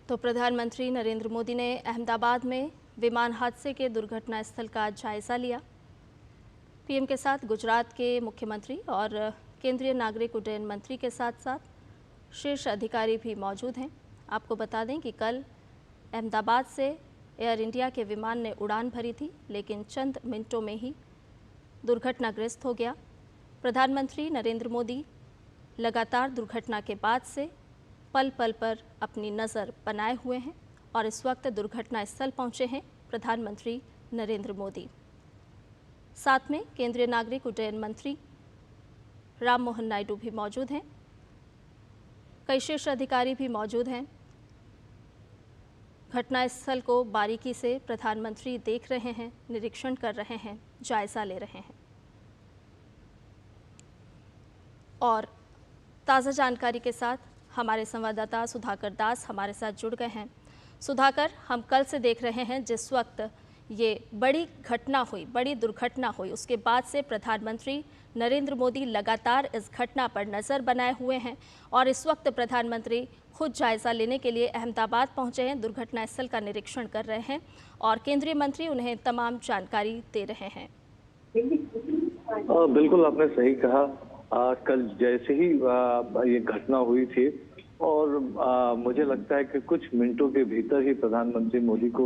तो प्रधानमंत्री नरेंद्र मोदी ने अहमदाबाद में विमान हादसे के दुर्घटना स्थल का जायजा लिया। पीएम के साथ गुजरात के मुख्यमंत्री और केंद्रीय नागरिक उड्डयन मंत्री के साथ साथ शीर्ष अधिकारी भी मौजूद हैं। आपको बता दें कि कल अहमदाबाद से एयर इंडिया के विमान ने उड़ान भरी थी, लेकिन चंद मिनटों में ही दुर्घटनाग्रस्त हो गया। प्रधानमंत्री नरेंद्र मोदी लगातार दुर्घटना के बाद से पल पल पर अपनी नज़र बनाए हुए हैं और इस वक्त दुर्घटना स्थल पहुंचे हैं प्रधानमंत्री नरेंद्र मोदी। साथ में केंद्रीय नागरिक उड्डयन मंत्री राम मोहन नायडू भी मौजूद हैं। कई शीर्ष अधिकारी भी मौजूद हैं। घटनास्थल को बारीकी से प्रधानमंत्री देख रहे हैं, निरीक्षण कर रहे हैं, जायजा ले रहे हैं। और ताज़ा जानकारी के साथ हमारे संवाददाता सुधाकर दास हमारे साथ जुड़ गए हैं। सुधाकर, हम कल से देख रहे हैं जिस वक्त ये बड़ी घटना हुई, बड़ी दुर्घटना हुई, उसके बाद से प्रधानमंत्री नरेंद्र मोदी लगातार इस घटना पर नज़र बनाए हुए हैं और इस वक्त प्रधानमंत्री खुद जायज़ा लेने के लिए अहमदाबाद पहुंचे हैं, दुर्घटना स्थल का निरीक्षण कर रहे हैं और केंद्रीय मंत्री उन्हें तमाम जानकारी दे रहे हैं। बिल्कुल, आपने सही कहा। कल जैसे ही ये घटना हुई थी और मुझे लगता है कि कुछ मिनटों के भीतर ही प्रधानमंत्री मोदी को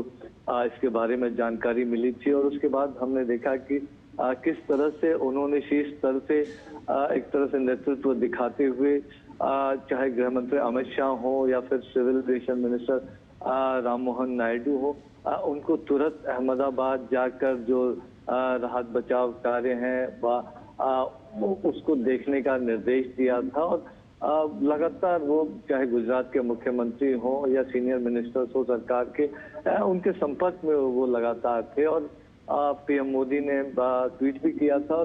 इसके बारे में जानकारी मिली थी और उसके बाद हमने देखा कि किस तरह से उन्होंने शीर्ष स्तर से एक तरह से नेतृत्व दिखाते हुए चाहे गृह मंत्री अमित शाह हो या फिर civil aviation minister Ram Mohan Naidu हो, उनको तुरंत अहमदाबाद जाकर जो राहत बचाव कार्य हैं उसको देखने का निर्देश दिया था और लगातार वो चाहे गुजरात के मुख्यमंत्री हो या सीनियर मिनिस्टर्स हो सरकार के, उनके संपर्क में वो लगातार थे और पीएम मोदी ने ट्वीट भी किया था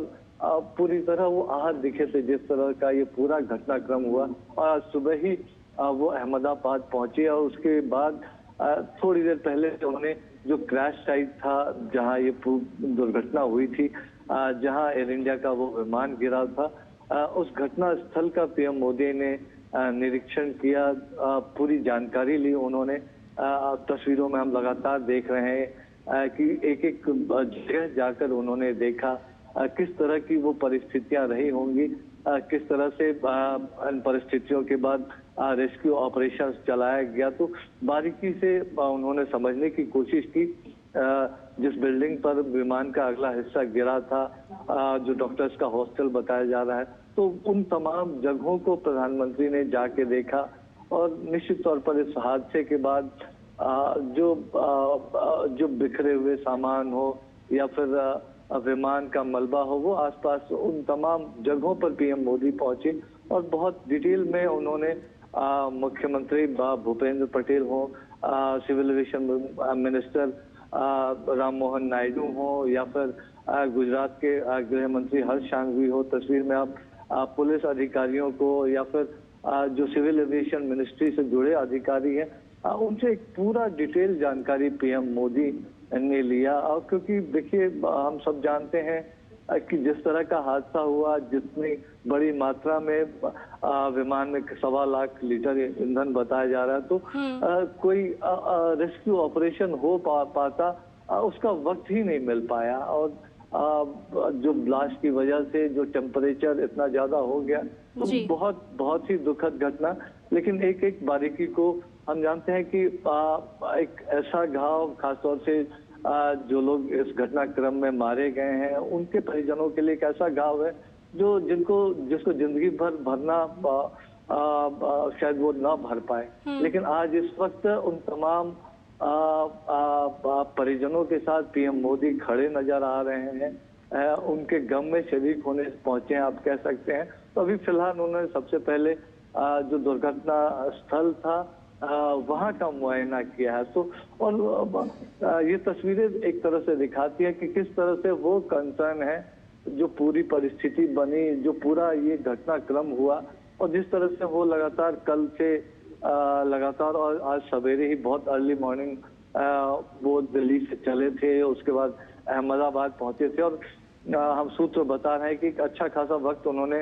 और पूरी तरह वो आहत दिखे थे जिस तरह का ये पूरा घटनाक्रम हुआ। और आज सुबह ही वो अहमदाबाद पहुंचे और उसके बाद थोड़ी देर पहले उन्होंने जो क्रैश साइट था जहां ये दुर्घटना हुई थी, जहां एयर इंडिया का वो विमान गिरा था, उस घटना स्थल का पीएम मोदी ने निरीक्षण किया, पूरी जानकारी ली उन्होंने। तस्वीरों में हम लगातार देख रहे हैं कि एक एक जगह जाकर उन्होंने देखा किस तरह की वो परिस्थितियां रही होंगी, किस तरह से इन परिस्थितियों के बाद रेस्क्यू ऑपरेशन चलाया गया। तो बारीकी से उन्होंने समझने की कोशिश की। जिस बिल्डिंग पर विमान का अगला हिस्सा गिरा था, जो डॉक्टर्स का हॉस्टल बताया जा रहा है, तो उन तमाम जगहों को प्रधानमंत्री ने जाके देखा और निश्चित तौर पर इस हादसे के बाद जो बिखरे हुए सामान हो या फिर विमान का मलबा हो, वो आसपास उन तमाम जगहों पर पीएम मोदी पहुंचे और बहुत डिटेल में उन्होंने मुख्यमंत्री भूपेंद्र पटेल हो, civil aviation minister Ram Mohan Naidu हो या फिर गुजरात के गृह मंत्री हर्ष संघवी हो, तस्वीर में आप पुलिस अधिकारियों को या फिर जो सिविल एविएशन मिनिस्ट्री से जुड़े अधिकारी हैं, उनसे एक पूरा डिटेल जानकारी पीएम मोदी ने लिया। और क्योंकि देखिए, हम सब जानते हैं कि जिस तरह का हादसा हुआ, जितनी बड़ी मात्रा में विमान में 1.25 लाख लीटर ईंधन बताया जा रहा है, तो कोई रेस्क्यू ऑपरेशन हो पाता उसका वक्त ही नहीं मिल पाया। और जो ब्लास्ट की वजह से जो टेम्परेचर इतना ज्यादा हो गया, तो बहुत ही दुखद घटना। लेकिन एक एक बारीकी को हम जानते हैं कि एक ऐसा घाव, खासतौर से जो लोग इस घटनाक्रम में मारे गए हैं, उनके परिजनों के लिए एक ऐसा घाव है जिसको जिंदगी भर भरना शायद वो ना भर पाए। लेकिन आज इस वक्त उन तमाम परिजनों के साथ पीएम मोदी खड़े नजर आ रहे हैं, उनके गम में शरीक होने पहुंचे हैं, आप कह सकते हैं। तो अभी फिलहाल उन्होंने सबसे पहले जो दुर्घटना स्थल था वहां का मुआयना किया है। तो और ये तस्वीरें एक तरह से दिखाती है कि किस तरह से वो कंसर्न है, जो पूरी परिस्थिति बनी, जो पूरा ये घटनाक्रम हुआ और जिस तरह से वो लगातार कल से लगातार और आज सवेरे ही बहुत अर्ली मॉर्निंग वो दिल्ली से चले थे, उसके बाद अहमदाबाद पहुंचे थे और हम सूत्र बता रहे हैं कि एक अच्छा खासा वक्त उन्होंने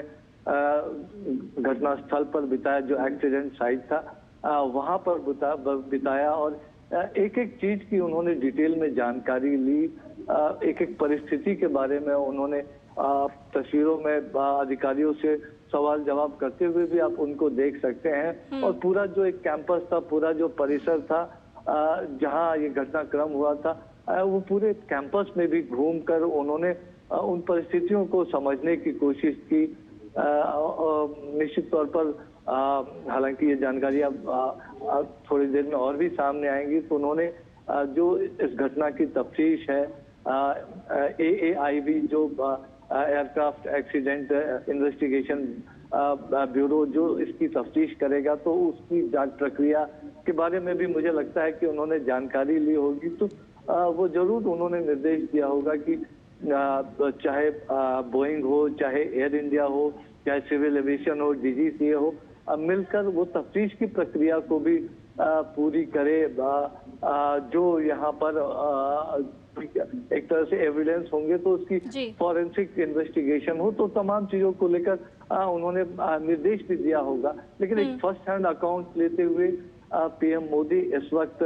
घटनास्थल पर बिताया, जो एक्सीडेंट साइट था। वहां पर बिताया और एक एक चीज की उन्होंने डिटेल में जानकारी ली। एक एक परिस्थिति के बारे में उन्होंने तस्वीरों में अधिकारियों से सवाल जवाब करते हुए भी आप उनको देख सकते हैं। और पूरा जो एक कैंपस था, पूरा जो परिसर था जहां ये घटनाक्रम हुआ था, वो पूरे कैंपस में भी घूमकर उन्होंने उन परिस्थितियों को समझने की कोशिश की। निश्चित तौर पर हालांकि ये जानकारी अब थोड़ी देर में और भी सामने आएंगी, तो उन्होंने जो इस घटना की तफ्तीश है, AAIB जो एयरक्राफ्ट एक्सीडेंट इन्वेस्टिगेशन ब्यूरो जो इसकी तफ्तीश करेगा, तो उसकी जांच प्रक्रिया के बारे में भी मुझे लगता है कि उन्होंने जानकारी ली होगी। तो वो जरूर उन्होंने निर्देश दिया होगा कि चाहे बोइंग हो, चाहे एयर इंडिया हो, चाहे सिविल एविएशन हो, DGCA हो, मिलकर वो तफ्तीश की प्रक्रिया को भी पूरी करे। जो यहाँ पर एक तरह से एविडेंस होंगे तो उसकी फॉरेंसिक इन्वेस्टिगेशन हो, तो तमाम चीजों को लेकर उन्होंने निर्देश भी दिया होगा। लेकिन एक फर्स्ट हैंड अकाउंट लेते हुए PM मोदी इस वक्त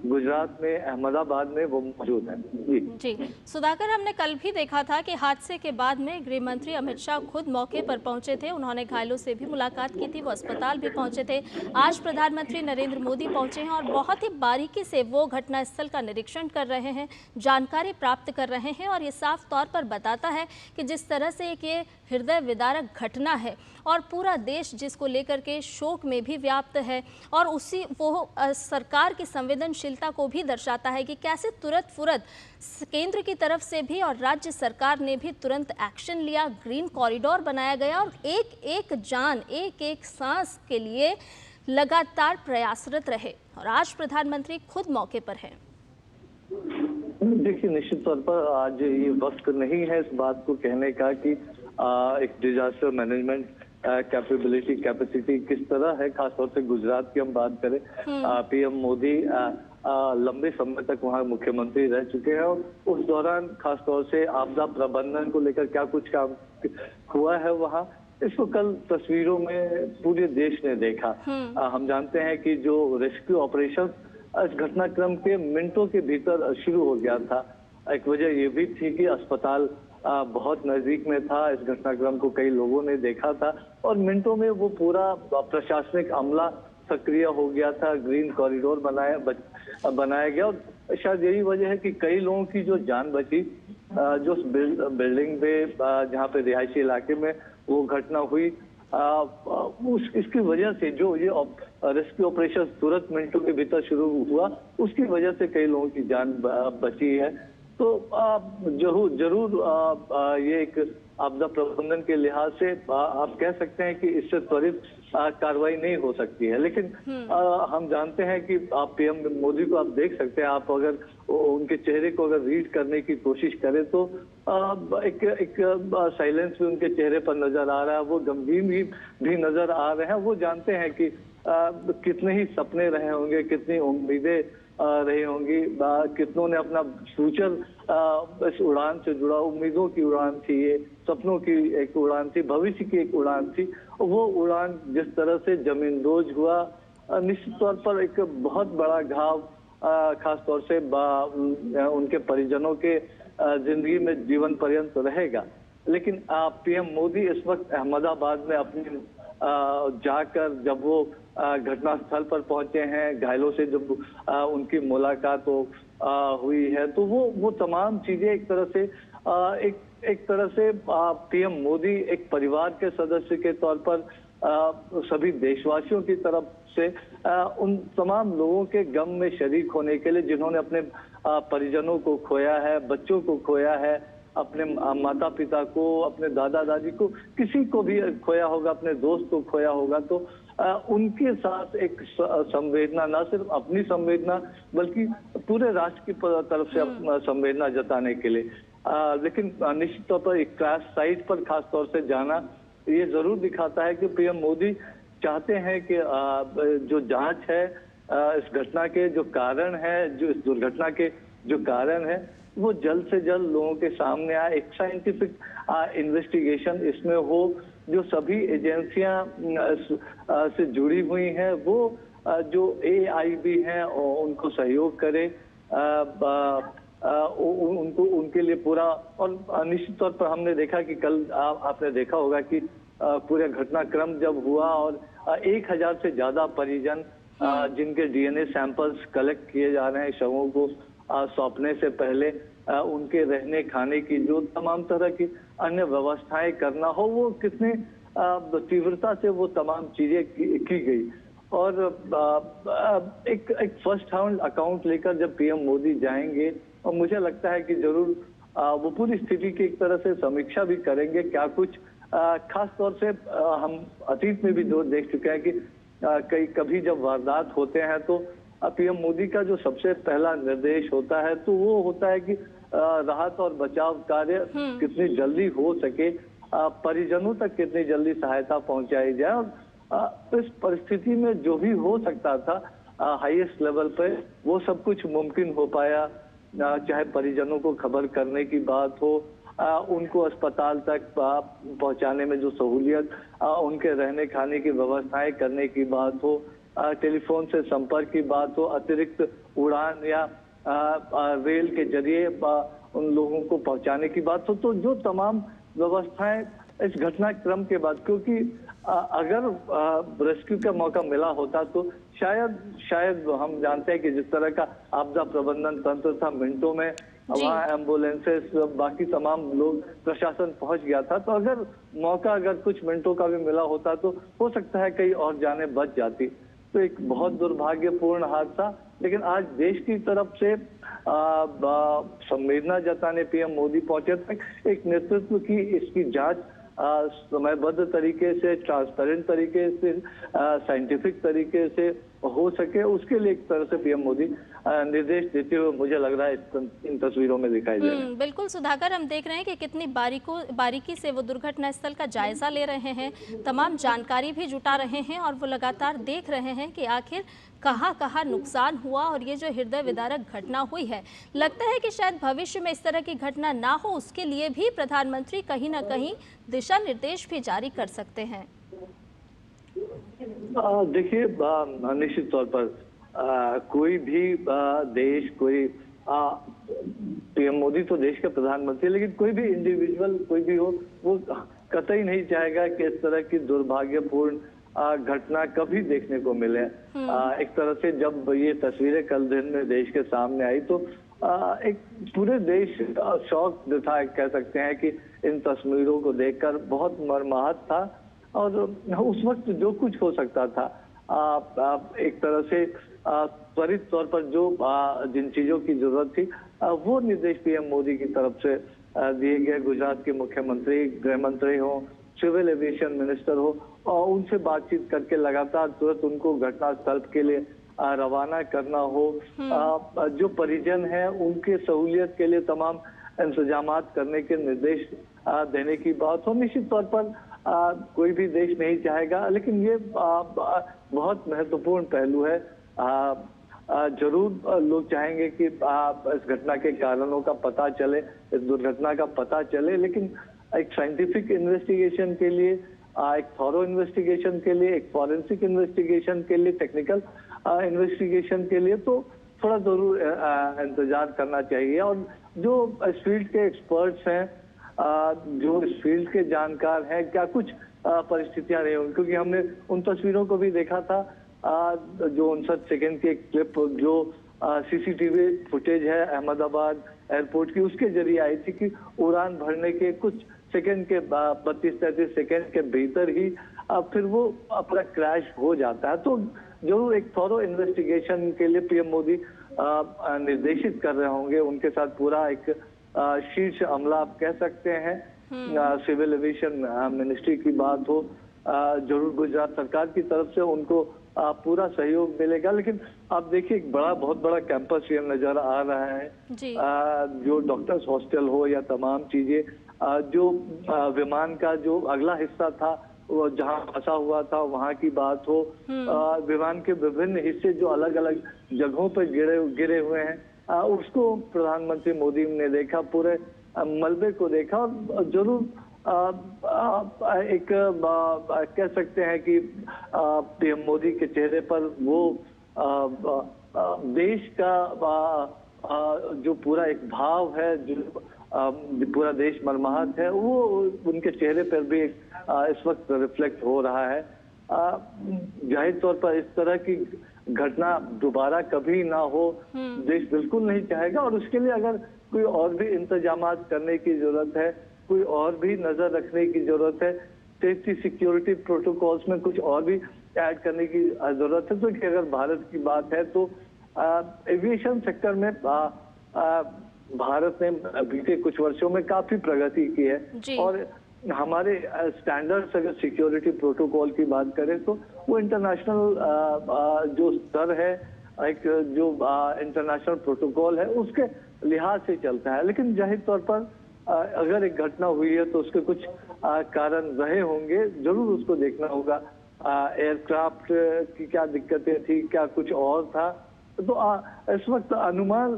गुजरात में अहमदाबाद में वो मौजूद हैं। जी सुधाकर, हमने कल भी देखा था कि हादसे के बाद में गृह मंत्री अमित शाह खुद मौके पर पहुंचे थे। उन्होंने घायलों से भी मुलाकात की थी, वो अस्पताल भी पहुंचे थे। आज प्रधानमंत्री नरेंद्र मोदी पहुंचे हैं और बहुत ही बारीकी से वो घटनास्थल का निरीक्षण कर रहे हैं, जानकारी प्राप्त कर रहे हैं। और ये साफ तौर पर बताता है कि जिस तरह से एक ये हृदय विदारक घटना है और पूरा देश जिसको लेकर के शोक में भी व्याप्त है, और उसी वो सरकार की संवेदनशीलता को भी दर्शाता है कि कैसे तुरंत फुरत केंद्र की तरफ से भी और राज्य सरकार ने भी तुरंत एक्शन लिया, ग्रीन कॉरिडोर बनाया गया और एक एक जान, एक एक सांस के लिए लगातार प्रयासरत रहे। और आज प्रधानमंत्री खुद मौके पर हैं। देखिए, निश्चित तौर पर आज ये वक्त नहीं है इस बात को कहने का कि एक डिजास्टर मैनेजमेंट कैपेसिटी किस तरह है, खासतौर से गुजरात की हम बात करें। PM मोदी लंबे समय तक वहाँ मुख्यमंत्री रह चुके हैं और उस दौरान खासतौर से आपदा प्रबंधन को लेकर क्या कुछ काम हुआ है वहाँ, इसको कल तस्वीरों में पूरे देश ने देखा। हम जानते हैं कि जो रेस्क्यू ऑपरेशन इस घटनाक्रम के मिनटों के भीतर शुरू हो गया था। एक वजह ये भी थी कि अस्पताल बहुत नजदीक में था, इस घटनाक्रम को कई लोगों ने देखा था और मिनटों में वो पूरा प्रशासनिक अमला सक्रिय हो गया था, ग्रीन कॉरिडोर बनाया गया। और शायद यही वजह है कि कई लोगों की जो जान बची, जो बिल्डिंग में जहाँ पे रिहायशी इलाके में वो घटना हुई, इसकी वजह से जो ये रेस्क्यू ऑपरेशन तुरंत मिनटों के भीतर शुरू हुआ, उसकी वजह से कई लोगों की जान बची है। तो जरूर ये एक आपदा प्रबंधन के लिहाज से आप कह सकते हैं कि इससे त्वरित कार्रवाई नहीं हो सकती है। लेकिन हम जानते हैं कि आप PM मोदी को आप देख सकते हैं, आप अगर उनके चेहरे को अगर रीड करने की कोशिश करें तो एक साइलेंस भी उनके चेहरे पर नजर आ रहा है, वो गंभीर भी नजर आ रहे हैं। वो जानते हैं कि कितने ही सपने रहे होंगे, कितनी उम्मीदें रही होंगी, कितनों ने अपना फ्यूचर इस उड़ान से जुड़ा, उम्मीदों की उड़ान थी, ये सपनों की एक उड़ान थी, भविष्य की एक उड़ान थी। वो उड़ान जिस तरह से जमींदोज हुआ, निश्चित तौर पर एक बहुत बड़ा घाव खास तौर से उनके परिजनों के जिंदगी में जीवन पर्यंत रहेगा। लेकिन PM मोदी इस वक्त अहमदाबाद में अपनी जाकर जब वो घटनास्थल पर पहुंचे हैं, घायलों से जब उनकी मुलाकात हुई है, तो वो तमाम चीजें एक तरह से PM मोदी एक परिवार के सदस्य के तौर पर सभी देशवासियों की तरफ से उन तमाम लोगों के गम में शरीक होने के लिए जिन्होंने अपने परिजनों को खोया है, बच्चों को खोया है, अपने माता पिता को, अपने दादा दादी को, किसी को भी खोया होगा, अपने दोस्त को खोया होगा, तो उनके साथ एक संवेदना, ना सिर्फ अपनी संवेदना बल्कि पूरे राष्ट्र की तरफ से संवेदना जताने के लिए। लेकिन निश्चित तौर पर एक क्रैश साइट पर खास तौर से जाना ये जरूर दिखाता है कि PM मोदी चाहते हैं कि जो जांच है इस घटना के जो कारण है, जो इस दुर्घटना के जो कारण है, वो जल्द से जल्द लोगों के सामने आए, एक साइंटिफिक इन्वेस्टिगेशन इसमें हो, जो सभी एजेंसियां से जुड़ी हुई हैं वो जो AIB हैं उनको सहयोग करें, उनको उनके लिए पूरा। और निश्चित तौर पर हमने देखा कि कल आपने देखा होगा कि पूरा घटनाक्रम जब हुआ और 1000 से ज्यादा परिजन जिनके DNA सैंपल्स कलेक्ट किए जा रहे हैं शवों को सौंपने से पहले, उनके रहने खाने की जो तमाम तरह की अन्य व्यवस्थाएं करना हो, वो कितने तीव्रता से वो तमाम चीजें की गई। और एक फर्स्ट हैंड अकाउंट लेकर जब PM मोदी जाएंगे, और मुझे लगता है कि जरूर वो पूरी स्थिति की एक तरह से समीक्षा भी करेंगे। क्या कुछ खास तौर से हम अतीत में भी देख चुके हैं कि कभी जब वारदात होते हैं तो PM मोदी का जो सबसे पहला निर्देश होता है तो वो होता है कि राहत और बचाव कार्य कितनी जल्दी हो सके, परिजनों तक कितनी जल्दी सहायता पहुंचाई जाए। और इस परिस्थिति में जो भी हो सकता था हाईएस्ट लेवल पे, वो सब कुछ मुमकिन हो पाया। चाहे परिजनों को खबर करने की बात हो, उनको अस्पताल तक पहुंचाने में जो सहूलियत, उनके रहने खाने की व्यवस्थाएं करने की बात हो, टेलीफोन से संपर्क की बात हो, अतिरिक्त उड़ान या रेल के जरिए उन लोगों को पहुंचाने की बात हो, तो जो तमाम व्यवस्थाएं इस घटनाक्रम के बाद, क्योंकि अगर रेस्क्यू का मौका मिला होता तो शायद हम जानते हैं कि जिस तरह का आपदा प्रबंधन तंत्र था, मिनटों में वहाँ एम्बुलेंसेस बाकी तमाम लोग प्रशासन पहुंच गया था। तो अगर कुछ मिनटों का भी मिला होता तो हो सकता है कई और जानें बच जाती। तो एक बहुत दुर्भाग्यपूर्ण हादसा, लेकिन आज देश की तरफ से संवेदना जताने PM मोदी पहुंचे तक एक नेतृत्व की इसकी जांच समयबद्ध तरीके से, ट्रांसपेरेंट तरीके से, साइंटिफिक तरीके से हो सके, उसके लिए एक तरह से PM मोदी निर्देश देते हुए मुझे लग रहा है इन तस्वीरों में दिखाई दे रहे हैं। बिल्कुल सुधाकर, हम देख रहे हैं कि कितनी बारीकी से वो दुर्घटना स्थल का जायजा ले रहे हैं, तमाम जानकारी भी जुटा रहे हैं और वो लगातार देख रहे हैं कि आखिर कहाँ नुकसान हुआ। और ये जो हृदय विदारक घटना हुई है, लगता है कि शायद भविष्य में इस तरह की घटना ना हो, उसके लिए भी प्रधानमंत्री कहीं ना कहीं दिशा निर्देश भी जारी कर सकते हैं। देखिए, निश्चित तौर पर कोई भी देश, कोई PM मोदी तो देश के प्रधानमंत्री, लेकिन कोई भी इंडिविजुअल कोई भी हो, वो कतई नहीं चाहेगा कि इस तरह की दुर्भाग्यपूर्ण घटना कभी देखने को मिले। एक तरह से जब ये तस्वीरें कल दिन में देश के सामने आई तो एक पूरे देश शौक था, कह सकते हैं कि इन तस्वीरों को देखकर बहुत मर्माहत था। और उस वक्त जो कुछ हो सकता था, एक तरह से त्वरित तौर पर जो जिन चीजों की जरूरत थी वो निर्देश PM मोदी की तरफ से दिए गए। गुजरात के मुख्यमंत्री, गृह मंत्री हो, सिविल एविएशन मिनिस्टर हो, और उनसे बातचीत करके लगातार तुरंत उनको घटनास्थल के लिए रवाना करना हो। जो परिजन हैं उनके सहूलियत के लिए तमाम इंतजामात करने के निर्देश देने की बात हो। निश्चित तौर पर कोई भी देश नहीं चाहेगा, लेकिन ये बहुत महत्वपूर्ण पहलू है। जरूर लोग चाहेंगे कि इस घटना के कारणों का पता चले, इस दुर्घटना का पता चले, लेकिन एक साइंटिफिक इन्वेस्टिगेशन के लिए, एक थॉरो इन्वेस्टिगेशन के लिए, एक फॉरेंसिक इन्वेस्टिगेशन के लिए, टेक्निकल इन्वेस्टिगेशन के लिए तो थोड़ा जरूर इंतजार करना चाहिए। और जो इस फील्ड के एक्सपर्ट्स हैं, जो इस फील्ड के जानकार हैं, क्या कुछ परिस्थितियां रही होंगी, क्योंकि हमने उन तस्वीरों को भी देखा था, जो 59 सेकेंड की एक क्लिप जो CCTV फुटेज है अहमदाबाद एयरपोर्ट की, उसके जरिए आई थी कि उड़ान भरने के कुछ सेकंड के 32-33 सेकंड के भीतर ही फिर वो अपना क्रैश हो जाता है। तो जरूर एक थॉरो इन्वेस्टिगेशन के लिए PM मोदी निर्देशित कर रहे होंगे। उनके साथ पूरा एक शीर्ष अमला आप कह सकते हैं, सिविल एविएशन मिनिस्ट्री की बात हो, जरूर गुजरात सरकार की तरफ से उनको पूरा सहयोग मिलेगा। लेकिन आप देखिए, एक बहुत बड़ा कैंपस ये नजर आ रहा है जी। जो डॉक्टर्स हॉस्टल हो या तमाम चीजें, जो विमान का जो अगला हिस्सा था वो जहां फंसा हुआ था वहां की बात हो, विमान के विभिन्न हिस्से जो अलग अलग जगहों पर गिरे हुए हैं, उसको प्रधानमंत्री मोदी ने देखा, पूरे मलबे को देखा। और जरूर एक कह सकते हैं कि पीएम मोदी के चेहरे पर वो देश का जो पूरा एक भाव है, जो पूरा देश मर्माहत है, वो उनके चेहरे पर भी इस वक्त रिफ्लेक्ट हो रहा है। जाहिर तौर पर इस तरह की घटना दोबारा कभी ना हो, देश बिल्कुल नहीं चाहेगा, और उसके लिए अगर कोई और भी इंतजामात करने की जरूरत है, कोई और भी नजर रखने की जरूरत है, सेफ्टी सिक्योरिटी प्रोटोकॉल्स में कुछ और भी ऐड करने की जरूरत है। तो कि अगर भारत की बात है तो एविएशन सेक्टर में भारत ने बीते कुछ वर्षों में काफी प्रगति की है, और हमारे स्टैंडर्ड्स अगर सिक्योरिटी प्रोटोकॉल की बात करें तो वो इंटरनेशनल जो स्तर है, एक जो इंटरनेशनल प्रोटोकॉल है उसके लिहाज से चलता है। लेकिन जाहिर तौर पर अगर एक घटना हुई है तो उसके कुछ कारण रहे होंगे, जरूर उसको देखना होगा। एयरक्राफ्ट की क्या दिक्कतें थी, क्या कुछ और था, तो इस वक्त अनुमान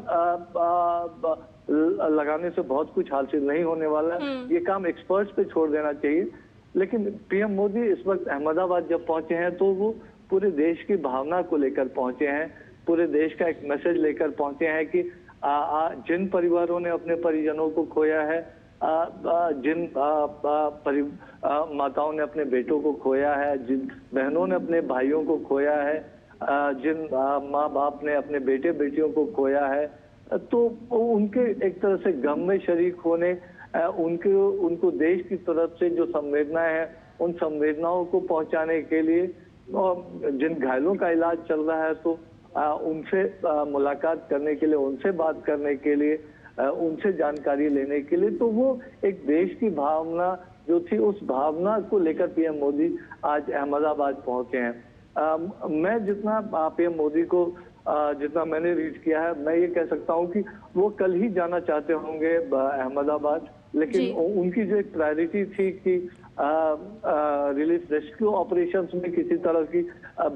लगाने से बहुत कुछ हासिल नहीं होने वाला। ये काम एक्सपर्ट्स पे छोड़ देना चाहिए। लेकिन पीएम मोदी इस वक्त अहमदाबाद जब पहुंचे हैं तो वो पूरे देश की भावना को लेकर पहुंचे हैं, पूरे देश का एक मैसेज लेकर पहुंचे हैं कि जिन परिवारों ने अपने परिजनों को खोया है, जिन माताओं ने अपने बेटों को खोया है, जिन बहनों ने अपने भाइयों को खोया है, जिन माँ बाप ने अपने बेटे बेटियों को खोया है, तो उनके एक तरह से गम में शरीक होने, उनको देश की तरफ से जो संवेदनाएं हैं उन संवेदनाओं को पहुंचाने के लिए, और जिन घायलों का इलाज चल रहा है तो उनसे मुलाकात करने के लिए, उनसे बात करने के लिए, उनसे जानकारी लेने के लिए, तो वो एक देश की भावना जो थी उस भावना को लेकर पीएम मोदी आज अहमदाबाद पहुंचे हैं। मैं जितना पीएम मोदी को जितना मैंने रीड किया है, मैं ये कह सकता हूँ कि वो कल ही जाना चाहते होंगे अहमदाबाद, लेकिन उनकी जो एक प्रायोरिटी थी कि रिलीफ रेस्क्यू ऑपरेशंस में किसी तरह की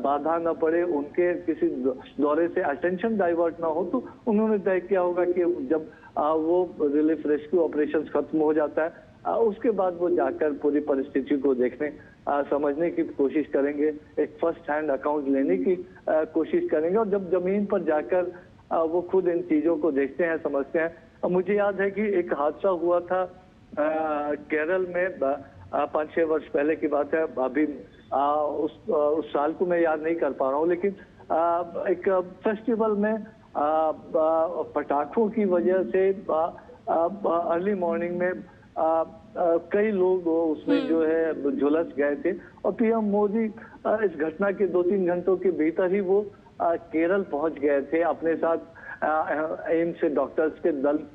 बाधा न पड़े, उनके किसी दौरे से अटेंशन डाइवर्ट ना हो, तो उन्होंने तय किया होगा कि जब वो रिलीफ रेस्क्यू ऑपरेशंस खत्म हो जाता है उसके बाद वो जाकर पूरी परिस्थिति को देखने समझने की कोशिश करेंगे, एक फर्स्ट हैंड अकाउंट लेने की कोशिश करेंगे, और जब जमीन पर जाकर वो खुद इन चीजों को देखते हैं, समझते हैं। मुझे याद है कि एक हादसा हुआ था केरल में 5-6 वर्ष पहले की बात है, अभी उस साल को मैं याद नहीं कर पा रहा हूँ, लेकिन एक फेस्टिवल में पटाखों की वजह से अर्ली मॉर्निंग में कई लोग उसमें जो है झुलस गए थे, और पीएम मोदी इस घटना के 2-3 घंटों के भीतर ही वो केरल पहुंच गए थे। अपने साथ एम्स से डॉक्टर्स के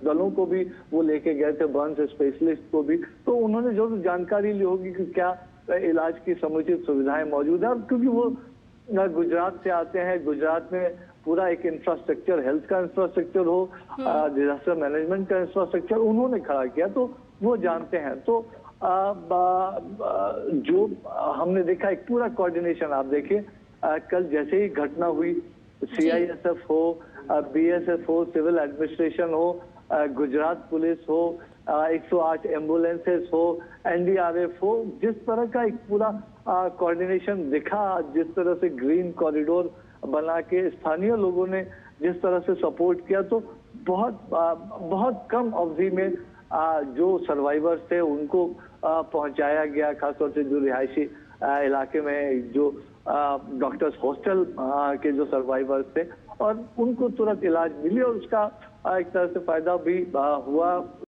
दलों को भी वो लेके गए थे, बर्न्स स्पेशलिस्ट को भी, तो उन्होंने जरूर जानकारी ली होगी कि क्या इलाज की समुचित सुविधाएं मौजूद है। क्योंकि वो गुजरात से आते हैं, गुजरात में पूरा एक इंफ्रास्ट्रक्चर, हेल्थ का इंफ्रास्ट्रक्चर हो, डिजास्टर मैनेजमेंट का इंफ्रास्ट्रक्चर उन्होंने खड़ा किया, तो वो जानते हैं। तो जो हमने देखा एक पूरा कोऑर्डिनेशन, आप देखिए कल जैसे ही घटना हुई, सीआईएसएफ हो, बीएसएफ हो, सिविल एडमिनिस्ट्रेशन हो, गुजरात पुलिस हो, 108 एम्बुलेंसेस हो, एनडीआरएफ हो, जिस तरह का एक पूरा कोऑर्डिनेशन दिखा, जिस तरह से ग्रीन कॉरिडोर बना के स्थानीय लोगों ने जिस तरह से सपोर्ट किया, तो बहुत कम अवधि में जो सर्वाइवर्स थे उनको पहुंचाया गया, खासतौर से जो रिहायशी इलाके में जो डॉक्टर्स हॉस्टल के जो सर्वाइवर्स थे, और उनको तुरंत इलाज मिली, और उसका एक तरह से फायदा भी हुआ